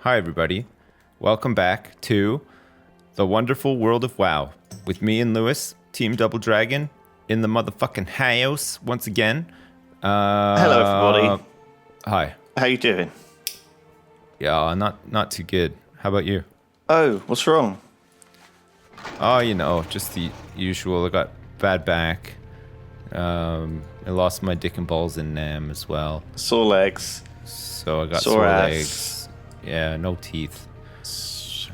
Hi everybody. Welcome back to the wonderful world of WoW with me and Lewis, Team Double Dragon, in the motherfucking house once again. Hello everybody. Hi. How you doing? Yeah, not too good. How about you? Oh, what's wrong? Oh, you know, just the usual. I got bad back. I lost my dick and balls in Nam as well. Sore legs. So I got Sore sore ass. legs. Yeah, no teeth.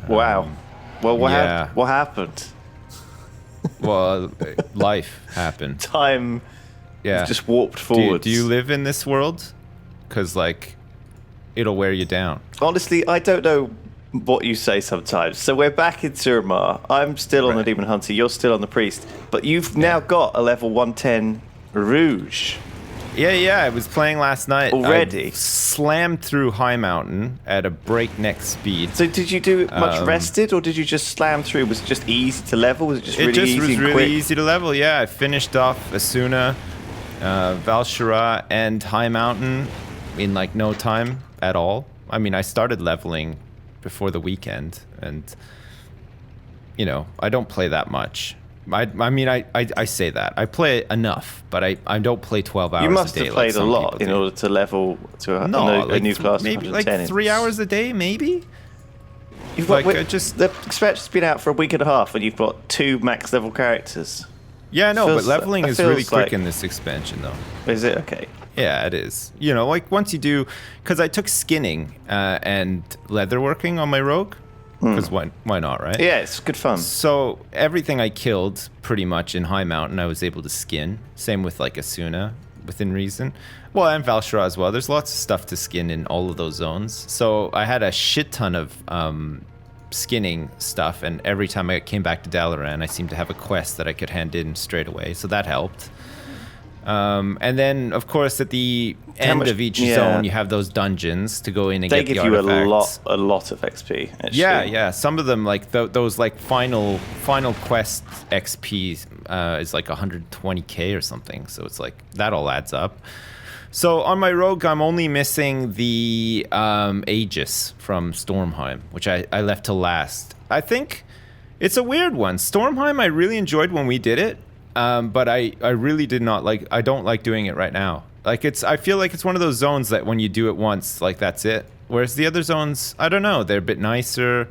Wow. Well, what yeah. happened? Well, life happened. Time Yeah. just warped forward. Do you live in this world? Because, like, it'll wear you down. Honestly, I don't know what you say sometimes. So we're back in Suramar. I'm still on the Demon Hunter. You're still on the Priest. But you've now got a level 110 Rouge. Yeah, I was playing last night. Already? I slammed through High Mountain at a breakneck speed. So did you do much rested, or did you just slam through? Was it just easy to level? Was it just really easy was and really quick? easy to level, yeah. I finished off Asuna, Val'sharah, and High Mountain in, like, no time at all. I mean, I started leveling before the weekend, and, you know, I don't play that much. I mean, I say that. I play enough, but I don't play 12 hours a day. You must have played a lot in order to level to a new class. Maybe like 110. 3 hours a day, maybe. You've got, like, just the expansion's been out for a week and a half, and you've got 2 max level characters. Yeah, no, but leveling is really quick like, in this expansion, though. Is it? Okay. Yeah, it is. You know, like once you do, because I took skinning and leatherworking on my rogue, because why not, right? Yeah, it's good fun. So everything I killed pretty much in High Mountain, I was able to skin. Same with like Asuna, within reason. Well, and Val'sharah as well. There's lots of stuff to skin in all of those zones. So I had a shit ton of skinning stuff, and every time I came back to Dalaran, I seemed to have a quest that I could hand in straight away. So that helped. And then, of course, at the end of each zone, you have those dungeons to go in and get the artifacts. They give you a lot of XP. Actually. Yeah. Some of them, like those, like final quest XP is like 120k or something. So it's like that all adds up. So on my rogue, I'm only missing the Aegis from Stormheim, which I left to last. I think it's a weird one. Stormheim, I really enjoyed when we did it. But I really did not like. I don't like doing it right now. Like I feel like it's one of those zones that when you do it once, like that's it. Whereas the other zones, I don't know, they're a bit nicer.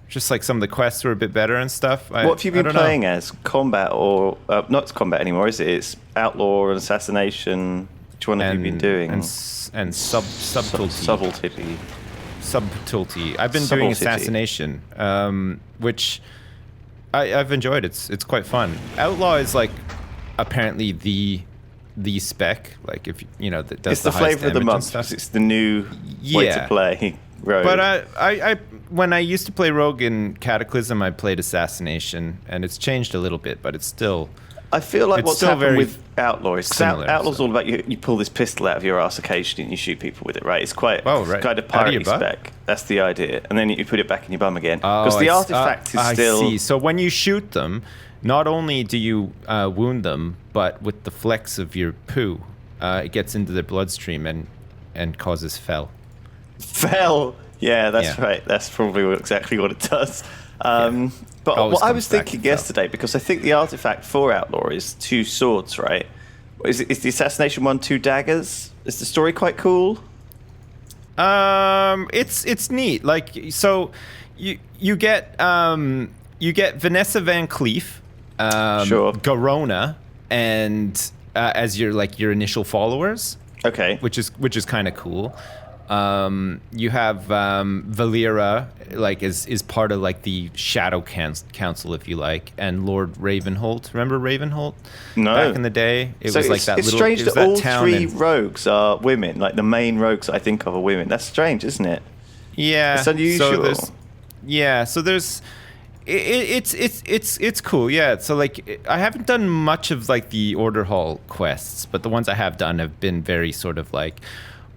Just like some of the quests were a bit better and stuff. What have you been playing as? Combat or not combat anymore? Is it? It's Outlaw and Assassination. Which one have you been doing? And subtlety. Subtlety. I've been doing Assassination, which. I've enjoyed it. It's quite fun. Outlaw is like apparently the spec. Like if you know that does it's the flavor of the month. It's the new way to play Rogue. But I when I used to play Rogue in Cataclysm, I played Assassination, and it's changed a little bit, but it's still. I feel like what's happened with Outlaw is similar, Outlaw's all about you pull this pistol out of your ass occasionally and you shoot people with it, right? It's quite it's kind of piratey spec. That's the idea. And then you put it back in your bum again. Because the artifact is still... I see. So when you shoot them, not only do you wound them, but with the flex of your poo, it gets into their bloodstream and causes fel. Fel? Yeah, that's right. That's probably exactly what it does. But what I was thinking yesterday, because I think the artifact for Outlaw is 2 swords, right? Is the Assassination one 2 daggers? Is the story quite cool? It's neat. Like, so you get Vanessa Van Cleef, Garona, and as your initial followers. Okay. Which is kind of cool. You have Valera, like is part of like the Shadow Council, if you like, and Lord Ravenholt. Remember Ravenholt? No. Back in the day, it was like that. It's little, strange it was that all town 3 rogues are women. Like the main rogues I think of are women. That's strange, isn't it? Yeah, it's unusual. So there's. It's cool, yeah. So like, I haven't done much of like the Order Hall quests, but the ones I have done have been very sort of like.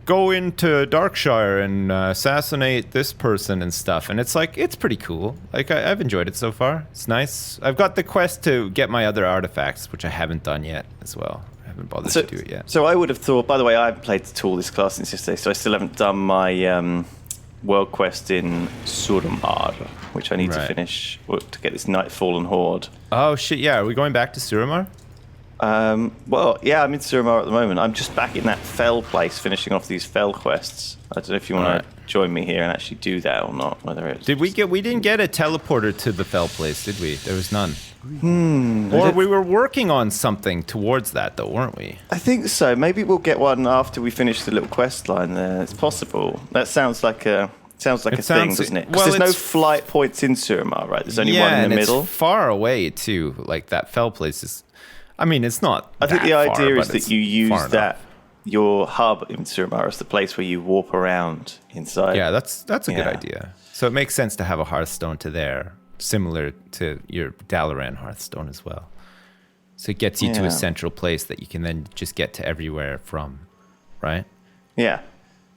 Go into Darkshire and assassinate this person and stuff, and it's like it's pretty cool. Like I've enjoyed it so far. It's nice. I've got the quest to get my other artifacts, which I haven't done yet as well. I haven't bothered to do it yet. So I would have thought. By the way, I haven't played at all this class since yesterday, so I still haven't done my world quest in Suramar, which I need to finish to get this Nightfallen Horde. Oh shit! Yeah, are we going back to Suramar? Well, yeah, I'm in Suramar at the moment. I'm just back in that fell place, finishing off these fell quests. I don't know if you want to join me here and actually do that or not. Whether it's we didn't get a teleporter to the fell place, did we? There was none. Or we were working on something towards that, though, weren't we? I think so. Maybe we'll get one after we finish the little quest line there. It's possible. That sounds like a thing, doesn't it? Because there's no flight points in Suramar, right? There's only one in the middle. It's far away too. Like that fell place is. I mean, it's not. I think the idea is that you use your hub in Suramar as the place where you warp around inside. Yeah, that's a good idea. So it makes sense to have a Hearthstone to there, similar to your Dalaran Hearthstone as well. So it gets you to a central place that you can then just get to everywhere from, right? Yeah.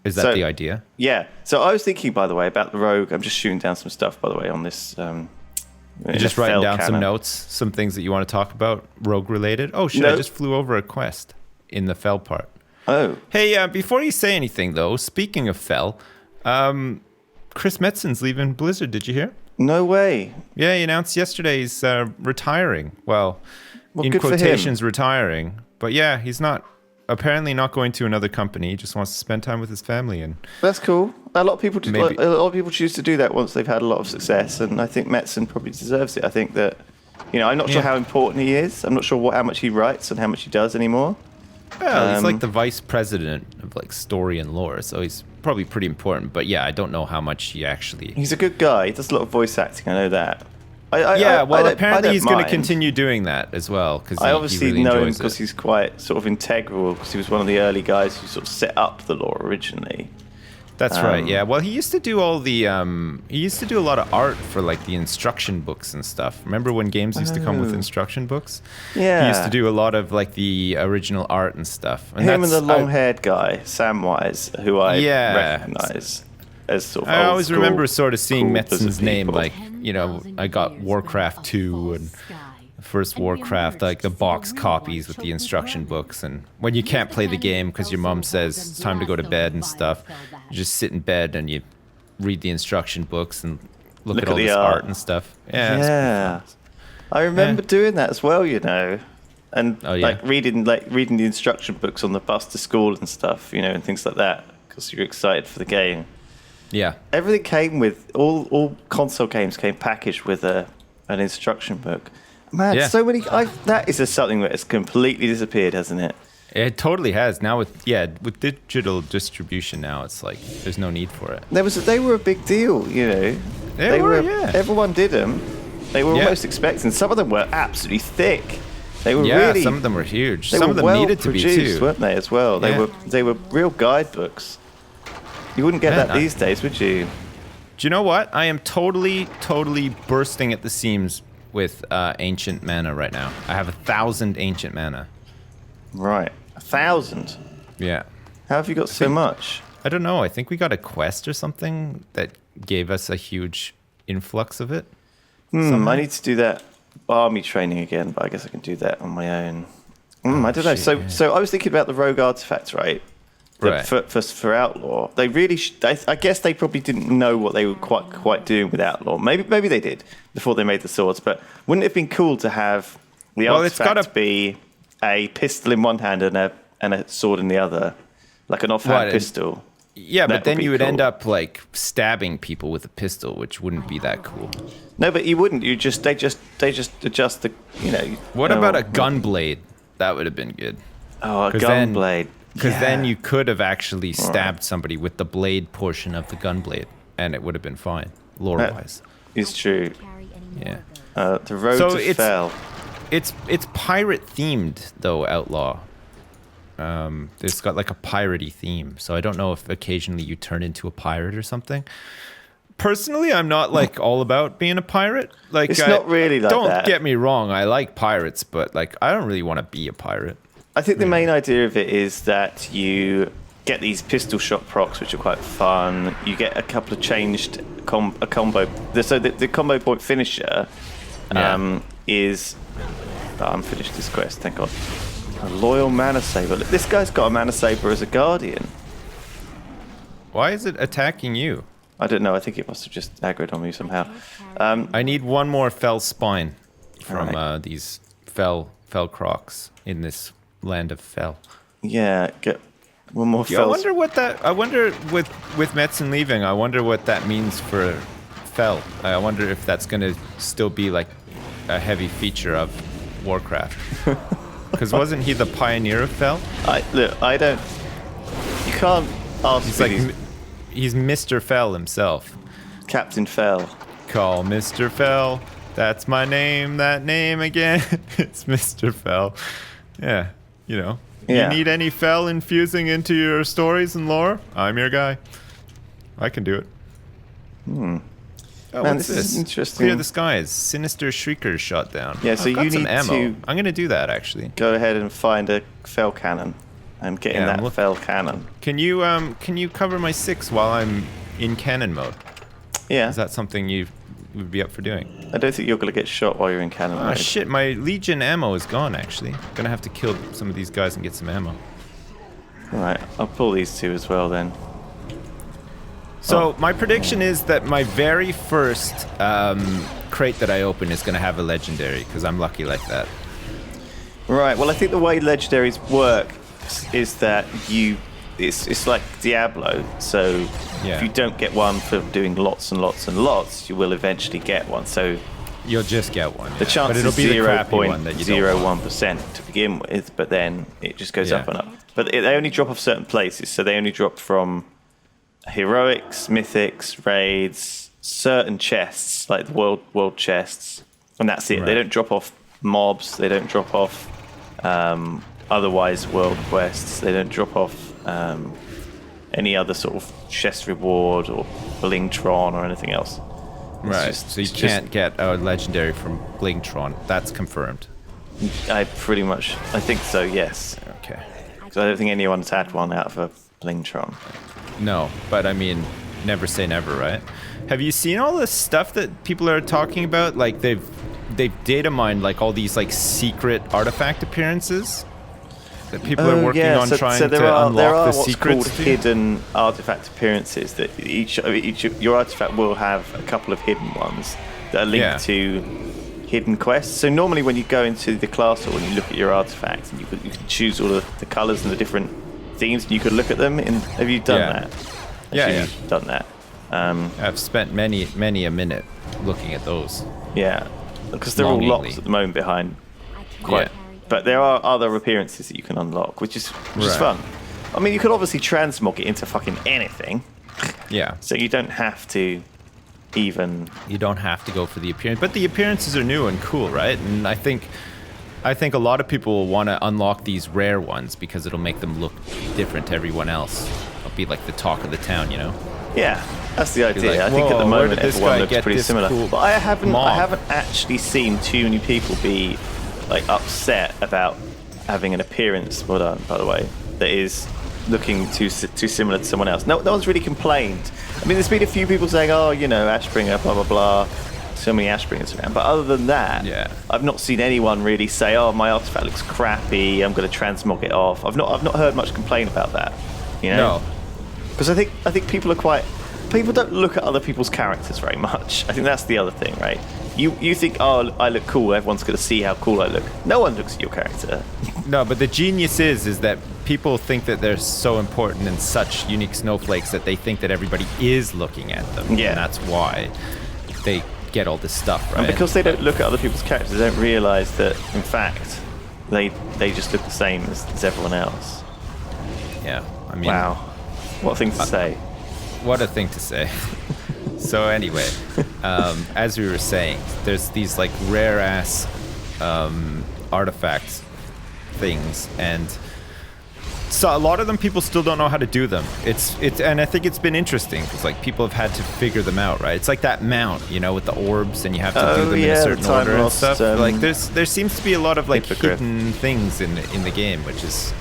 Is that the idea? Yeah. So I was thinking, by the way, about the rogue. I'm just shooting down some stuff, by the way, on this. You're just writing down some notes, some things that you want to talk about, rogue related. Oh shit! I just flew over a quest in the fell part. Oh. Hey, before you say anything though, speaking of fell, Chris Metzen's leaving Blizzard. Did you hear? No way. Yeah, he announced yesterday he's retiring. Well, in quotations, retiring. But yeah, he's apparently not going to another company. He just wants to spend time with his family, and that's cool. A lot of people choose to do that once they've had a lot of success, and I think Metzen probably deserves it. I think that, I'm not sure how important he is. I'm not sure how much he writes and how much he does anymore. Well, he's like the vice president of like story and lore, so he's probably pretty important. But yeah, I don't know how much he actually. He's a good guy. He does a lot of voice acting. I know that. Apparently he's going to continue doing that as well. Because I obviously know him because he's quite sort of integral. Because he was one of the early guys who sort of set up the lore originally. That's right. Yeah. Well, he used to do all the. He used to do a lot of art for like the instruction books and stuff. Remember when games used to come with instruction books? Yeah. He used to do a lot of like the original art and stuff. And him and the long-haired guy, Samwise, who I recognize. I always remember sort of seeing Metzen's name, like, I got Warcraft 2 and first Warcraft, like the box copies with the instruction books. And when you can't play the game because your mom says it's time to go to bed and stuff, you just sit in bed and you read the instruction books and look at all this art and stuff. Yeah. I remember doing that as well, and reading the instruction books on the bus to school and stuff, and things like that, because you're excited for the game. Yeah. Everything came with all console games came packaged with an instruction book. Man, so many. That is something that has completely disappeared, hasn't it? It totally has. Now with digital distribution, now it's like there's no need for it. They were a big deal, They were. Everyone did them. They were almost expecting. Some of them were absolutely thick. They were really. Some of them were huge. Some of them needed to be too, weren't they? As well, they were real guidebooks. You wouldn't get that these days, would you? Do you know what? I am totally bursting at the seams with ancient mana right now. I have 1,000 ancient mana. Right. 1,000? Yeah. How have you got so much? I don't know. I think we got a quest or something that gave us a huge influx of it. I need to do that army training again, but I guess I can do that on my own. I don't know. So I was thinking about the rogue artifacts, right? For Outlaw, they really. I guess they probably didn't know what they were quite doing with Outlaw. Maybe they did before they made the swords. But wouldn't it have been cool to have the artifact be a pistol in one hand and a sword in the other, like an offhand pistol? Yeah, but then you would end up like stabbing people with a pistol, which wouldn't be that cool. No, but you wouldn't. They just adjust the. What about a gunblade? That would have been good. Oh, a gunblade. Because then you could have actually stabbed somebody with the blade portion of the gunblade, and it would have been fine, lore-wise. It's true. Yeah. The road to fell. It's pirate-themed, though, Outlaw. It's got like a piratey theme, so I don't know if occasionally you turn into a pirate or something. Personally, I'm not like all about being a pirate. Like, it's not really like that. Don't get me wrong, I like pirates, but like I don't really want to be a pirate. I think the main idea of it is that you get these pistol shot procs, which are quite fun. You get a couple of changed combo. So the combo point finisher is. Oh, I'm finished this quest, thank God. A loyal mana saber. This guy's got a mana saber as a guardian. Why is it attacking you? I don't know. I think it must have just aggroed on me somehow. I need one more fell spine from Right. these fell crocs in this land of fell. Yeah, get one more Yeah, I fell. wonder what that. I wonder with Metzen leaving. I wonder what that means for fell. I wonder if that's going to still be like a heavy feature of Warcraft. Because wasn't he the pioneer of fell? Look, I don't. You can't ask He's me like these- he's Mr. Fell himself. Captain Fell. Call Mr. Fell. That's my name. That name again. It's Mr. Fell. Yeah, you know. Yeah. You need any fell infusing into your stories and lore? I'm your guy. I can do it. Oh, Man, what's this is this? interesting. Clear the skies. Sinister Shriekers shot down. Yeah, so I've got you some need ammo. to- I'm gonna do that actually. Go ahead and find a Fell cannon and get in Yeah, I'm that look- Fell cannon. Can you cover my 6 while I'm in cannon mode? Yeah. Is that something you would be up for doing? I don't think you're going to get shot while you're in cannon Oh mode. shit, my Legion ammo is gone actually. Gonna have to kill some of these guys and get some ammo. Alright, I'll pull these two as well then. So my prediction is that my very first crate that I open is gonna have a legendary because I'm lucky like that. Right, well I think the way legendaries work is that it's like Diablo, so Yeah. if you don't get one for doing lots and lots and lots, you will eventually get one. So You'll just get one. the yeah. chance but it'll is be the crappy one that you don't want. 0.01% to begin with, but then it just goes Yeah. up and up. But they only drop off certain places, so they only drop from heroics, mythics, raids, certain chests, like the world chests, and that's it. Right. They don't drop off mobs, they don't drop off otherwise world quests, they don't drop off any other sort of chest reward or blingtron or anything else. Right. just- So you it's just- can't get a legendary from Blingtron. That's confirmed. I think so, yes. Okay. So I don't think anyone's had one out of a blingtron. No, but I mean, never say never, right? Have you seen all this stuff that people are talking about? Like they've data mined like all these like secret artifact appearances that people are working on trying to unlock there are the what's secrets called to. hidden artifact appearances that each your artifact will have a couple of hidden ones that are linked Yeah. to hidden quests. So normally when you go into the class hall and you look at your artifacts and you can choose all the colours and the different themes and you could look at them. Have you done Yeah. that? Yeah, yeah. You've done that. I've spent many a minute looking at those. Yeah, because they're all Longingly. locked at the moment behind. Quite. Yeah. But there are other appearances that you can unlock, which is Right. fun. I mean, you could obviously transmog it into fucking anything, Yeah. so you don't have to even. You don't have to go for the appearance, but the appearances are new and cool, right? And I think a lot of people will want to unlock these rare ones because it'll make them look different to everyone else. It'll be like the talk of the town, you know? Yeah, that's the idea. like, I think at the "Whoa, where moment did this everyone guy looks get pretty this similar. cool But I haven't mob?" actually seen too many people be like upset about having an appearance. Well done, by the way. That is looking too similar to someone else. No one's really complained. I mean, there's been a few people saying, "Oh, you know, Ashbringer, blah blah blah." So many Ashbringers around, but other than that, Yeah. I've not seen anyone really say, "Oh, my artifact looks crappy. I'm going to transmog it off." I've not heard much complaint about that. You know, No. because I think people are quite. People don't look at other people's characters very much. I think that's the other thing, right? You think, "Oh, I look cool. Everyone's going to see how cool I look." No one looks at your character. No, but the genius is that people think that they're so important and such unique snowflakes that they think that everybody is looking at them. Yeah. And that's why they get all this stuff, right? And because they don't look at other people's characters, they don't realise that, in fact, they just look the same as everyone else. Yeah. I mean, Wow, what a thing to say. what a thing to say. So anyway, as we were saying, there's these like rare ass artifact things, and so a lot of them people still don't know how to do them. It's and I think it's been interesting because like people have had to figure them out, right? It's like that mount, you know, with the orbs, and you have to do them in yeah, a the certain time order and lost, stuff. Like there seems to be a lot of like hippogriff. hidden things in the game, which is,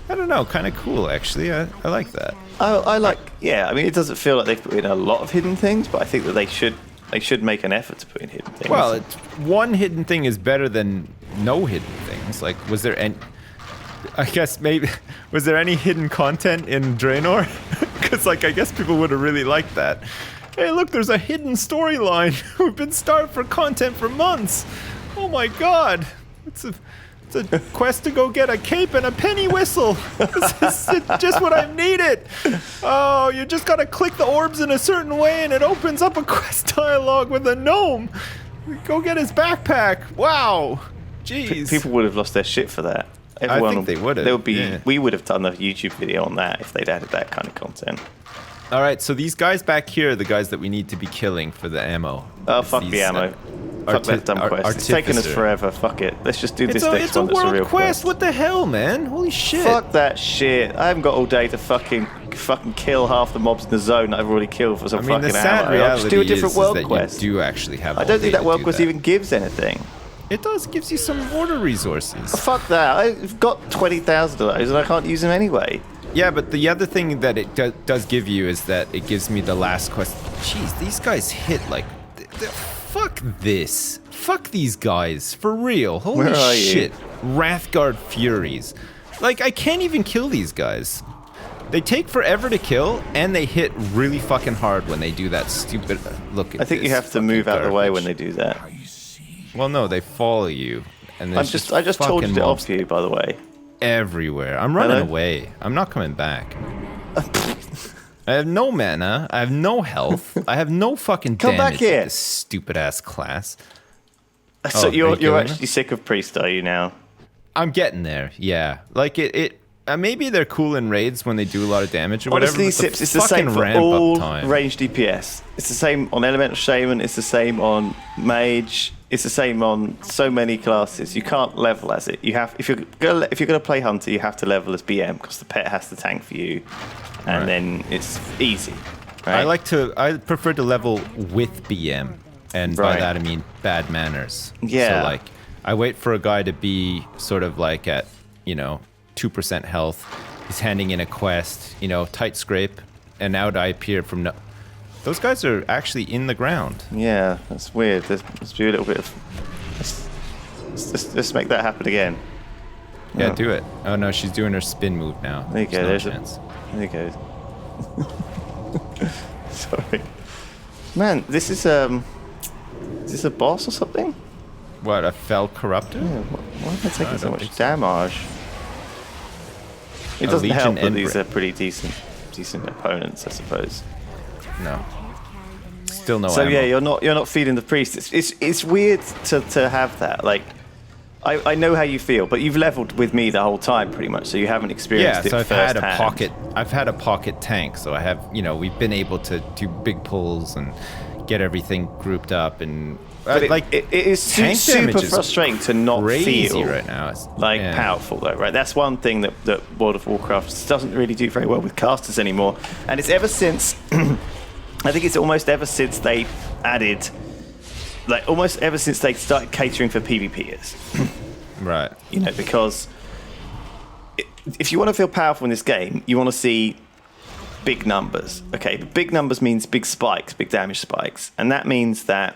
I don't know, kind of cool actually. I like that. I like, yeah. I mean, it doesn't feel like they've put in a lot of hidden things, but I think that they should make an effort to put in hidden things. Well, one hidden thing is better than no hidden things. Like, was there any? I guess maybe was there any hidden content in Draenor? Because, like, I guess people would have really liked that. Hey, look, there's a hidden storyline. We've been starved for content for months. Oh my god. It's a quest to go get a cape and a penny whistle. This is just what I've needed. Oh, you just gotta click the orbs in a certain way and it opens up a quest dialogue with a gnome. Go get his backpack. Wow. Jeez. People would have lost their shit for that. Everyone, I think they would have. We would have done a YouTube video on that if they'd added that kind of content. All right, so these guys back here are the guys that we need to be killing for the ammo. Oh, fuck the ammo. Fuck that dumb quest. It's taken us forever. Fuck it. Let's just do this next one that's a real quest. What the hell, man? Holy shit. Fuck that shit. I haven't got all day to fucking kill half the mobs in the zone that I've already killed for some fucking ammo. I'll just do a different world quest. You do actually have I don't think that world quest even gives anything. It does. It gives you some order resources. Fuck that. I've got 20,000 of those and I can't use them anyway. Yeah, but the other thing that it does give you is that it gives me the last quest. Jeez, these guys hit like... Fuck this. Fuck these guys. For real. Holy shit. Wrathguard Furies. Like, I can't even kill these guys. They take forever to kill, and they hit really fucking hard when they do that stupid... Look at I think you have to move out of the way when they do that. Well, no, they follow you. And I just told you to off you, by the way. Everywhere. I'm running away. I'm not coming back. I have no mana. I have no health. I have no fucking damage. Come back here. This stupid ass class. So you're actually sick of priest, are you now? I'm getting there. Yeah. Like maybe they're cool in raids when they do a lot of damage or whatever. Honestly, it's the same for all ranged DPS. It's the same on Elemental Shaman. It's the same on Mage. It's the same on so many classes. You can't level as it. You have if you're gonna play Hunter, you have to level as BM because the pet has to tank for you, and then it's easy. Right? I prefer to level with BM, and by that I mean bad manners. Yeah. So like, I wait for a guy to be sort of like at 2% health. He's handing in a quest, tight scrape, and out I appear from no. Those guys are actually in the ground. Yeah, that's weird. Let's do a little bit of... Let's make that happen again. Yeah, do it. Oh no, she's doing her spin move now. There you go. There's no chance. There you go. Sorry. Man, this is a boss or something? What, a fell corruptor? Yeah, why am I taking so much damage? It doesn't help that these are pretty decent opponents, I suppose. No. Still no. So ammo. yeah, you're not feeding the priest. It's weird to have that. Like, I know how you feel, but you've leveled with me the whole time pretty much, so you haven't experienced it so firsthand. I've had a pocket tank, so I have we've been able to do big pulls and get everything grouped up and. But it is super frustrating to not feel right now. It's powerful though, right? That's one thing that World of Warcraft doesn't really do very well with casters anymore, and it's ever since. I think it's almost ever since they added, almost ever since they started catering for PvPers. Right. Because if you want to feel powerful in this game, you want to see big numbers. Okay, but big numbers means big spikes, big damage spikes, and that means that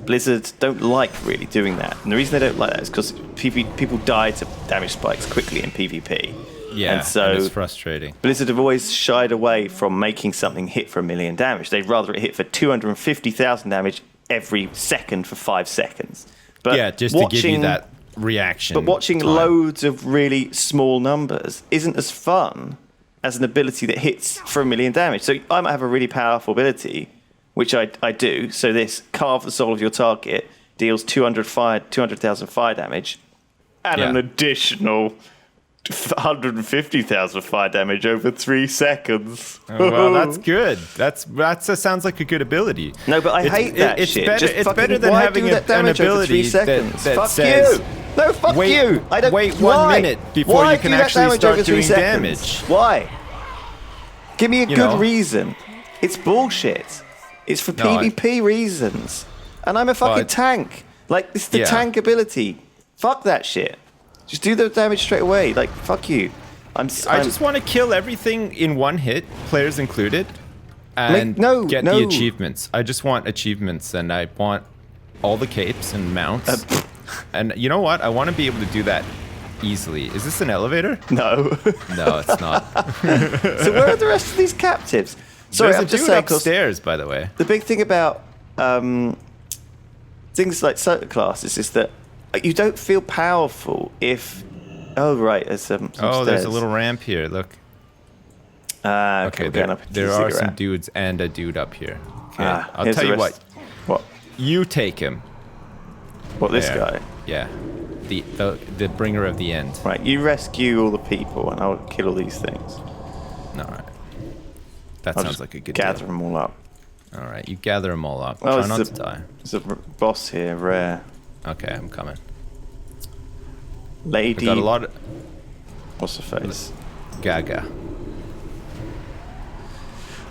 Blizzard don't like really doing that. And the reason they don't like that is because people die to damage spikes quickly in PvP. Yeah, and so it's frustrating. Blizzard have always shied away from making something hit for 1 million damage. They'd rather it hit for 250,000 damage every second for 5 seconds. But yeah, just to give you that reaction. But watching loads of really small numbers isn't as fun as an ability that hits for 1 million damage. So I might have a really powerful ability, which I do. So this carve the soul of your target deals 200,000 fire damage and an additional 150,000 fire damage over 3 seconds. Oh, well, that's good. That sounds like a good ability. No, but I hate that shit. It's better than having an ability that says, you. No, fuck you. I don't. Wait 1 minute before you can actually start doing damage. Why? Give me a good reason. It's bullshit. It's for PvP reasons. And I'm a fucking tank. This is the tank ability. Fuck that shit. Just do the damage straight away. Fuck you. I just want to kill everything in one hit, players included, and get the achievements. I just want achievements, and I want all the capes and mounts. And you know what? I want to be able to do that easily. Is this an elevator? No. No, it's not. So where are the rest of these captives? Sorry, There's I'm a just dude saying, upstairs, by the way. the big thing about things like certain classes is that you don't feel powerful if... Oh, right, there's some Oh, stairs. there's a little ramp here. Look. Okay, there are some dudes and a dude up here. Okay, I'll here's tell the you rest. What? You take him. What, this There. guy? Yeah. The bringer of the end. Right, you rescue all the people and I'll kill all these things. All right. That I'll sounds just like a good gather deal. them all up. All right, you gather them all up. Oh, Try not to die. There's a boss here, rare. Okay, I'm coming. Lady... I got a lot of... What's her face? Gaga.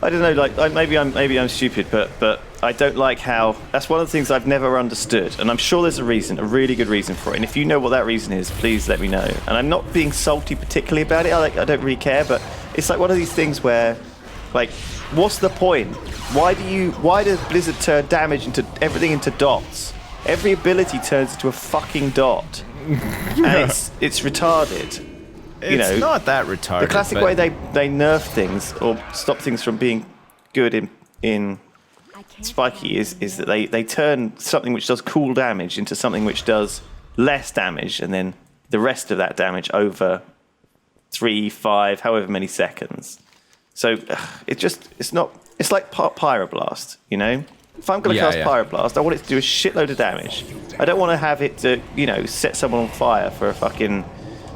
I don't know, like maybe I'm stupid, but I don't like how... That's one of the things I've never understood, and I'm sure there's a reason, a really good reason for it. And if you know what that reason is, please let me know. And I'm not being salty particularly about it. I don't really care, but it's like one of these things where, like, what's the point? Why does Blizzard turn damage into everything into dots? Every ability turns into a fucking dot, and it's retarded. It's not that retarded. The classic way they nerf things or stop things from being good in Spiky is that they turn something which does cool damage into something which does less damage, and then the rest of that damage over 3, 5, however many seconds. So it's like Pyroblast, you know? If I'm going to cast Pyroblast, I want it to do a shitload of damage. I don't want to have it to, set someone on fire for a fucking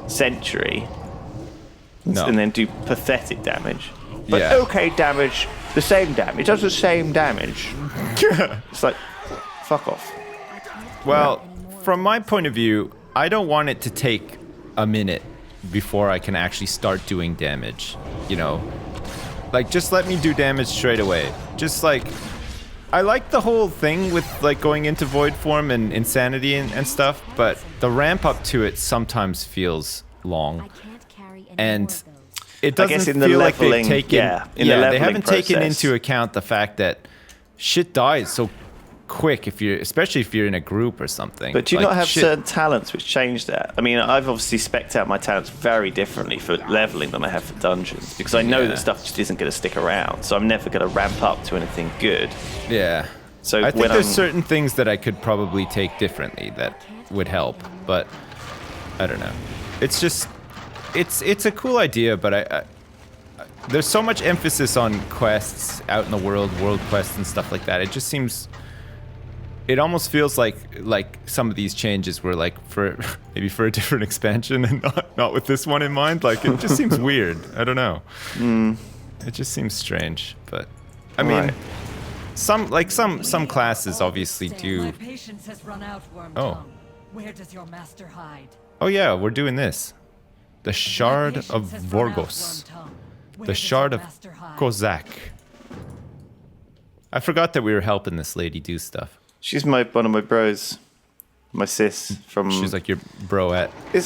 century and then do pathetic damage. But okay damage, the same damage. It does the same damage. It's like, fuck off. Well, from my point of view, I don't want it to take a minute before I can actually start doing damage, Like, just let me do damage straight away. Just like... I like the whole thing with like going into void form and insanity and stuff, but the ramp up to it sometimes feels long, and it doesn't feel like they've taken. They haven't taken into account the fact that shit dies so quick especially if you're in a group or something. But do you not have certain talents which change that? I mean, I've obviously spec'd out my talents very differently for leveling than I have for dungeons, because I know that stuff just isn't going to stick around, so I'm never going to ramp up to anything good. Yeah. So I think there's certain things that I could probably take differently that would help, but I don't know. It's just, it's a cool idea, but I there's so much emphasis on quests out in the world quests and stuff like that. It just seems... It almost feels like some of these changes were like maybe for a different expansion and not with this one in mind. Like, it just seems weird. I don't know. It just seems strange. But I mean, some classes obviously do. My patience has run out, Oh. Where does your master hide? Oh yeah, we're doing this. The Shard of Vorgos. The Shard of Kozak. I forgot that we were helping this lady do stuff. She's one of my bros, my sis from... She's like your broette.